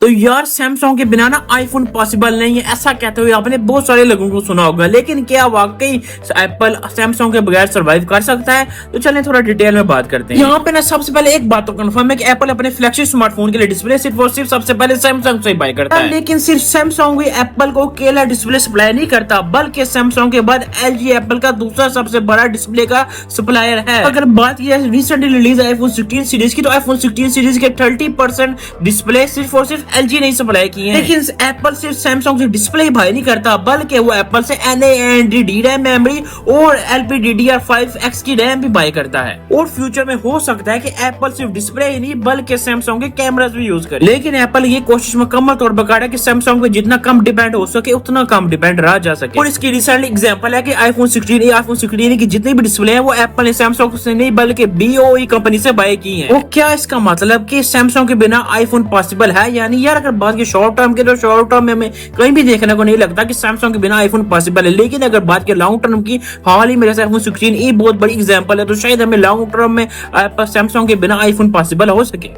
तो यार सैमसंग के बिना ना आईफोन पॉसिबल नहीं है, ऐसा कहते हुए आपने बहुत सारे लोगों को सुना होगा। लेकिन क्या वाकई एप्पल सैमसंग के बगैर सरवाइव कर सकता है? तो चलें थोड़ा डिटेल में बात करते हैं। यहाँ पे ना सबसे पहले एक बात तो कंफर्म है कि एप्पल अपने फ्लैगशिप स्मार्टफोन के लिए डिस्प्ले सिर्फ और सिर्फ सबसे पहले सैमसंग से बाय करता है। लेकिन सिर्फ सैमसंग भी एप्पल को अकेला डिस्प्ले सप्लाई नहीं करता, बल्कि सैमसंग के बाद एलजी एप्पल का दूसरा सबसे बड़ा डिस्प्ले का सप्लायर है। अगर बात की जाए रिसेंटली रिलीज आईफोन 16 सीरीज की, तो आईफोन 16 सीरीज के 30% डिस्प्ले सिर्फ और सिर्फ एलजी नहीं सप्लाई किए हैं। लेकिन एप्पल सिर्फ सैमसंग से डिस्प्ले ही बाय नहीं करता, बल्कि वो एप्पल से NAND DRAM मेमोरी और LPDDR5X की रैम भी बाय करता है। और फ्यूचर में हो सकता है कि एप्पल सिर्फ डिस्प्ले ही नहीं बल्कि सैमसंग के कैमरास भी यूज करे। लेकिन एप्पल ये कोशिश मुकम्मल तौर पर कर रहा है कि सैमसंग पे जितना कम डिपेंड हो सके उतना कम डिपेंड रहा जा सके। और इसकी रिसेंटली एग्जांपल है कि आईफोन 16 की जितनी भी डिस्प्ले है वो एप्पल ने सैमसंग से नहीं बल्कि BOE कंपनी से बाय की है। वो क्या इसका मतलब कि सैमसंग के बिना आईफोन पॉसिबल है? यानी यार अगर बात की शॉर्ट टर्म की, तो शॉर्ट टर्म में हमें कहीं भी देखने को नहीं लगता कि सैमसंग के बिना आईफोन पॉसिबल है। लेकिन अगर बात की लॉन्ग टर्म की, हाल ही मेरे आईफोन 16 बहुत बड़ी एग्जांपल है, तो शायद हमें लॉन्ग टर्म में सैमसंग के बिना आईफोन पॉसिबल हो सके।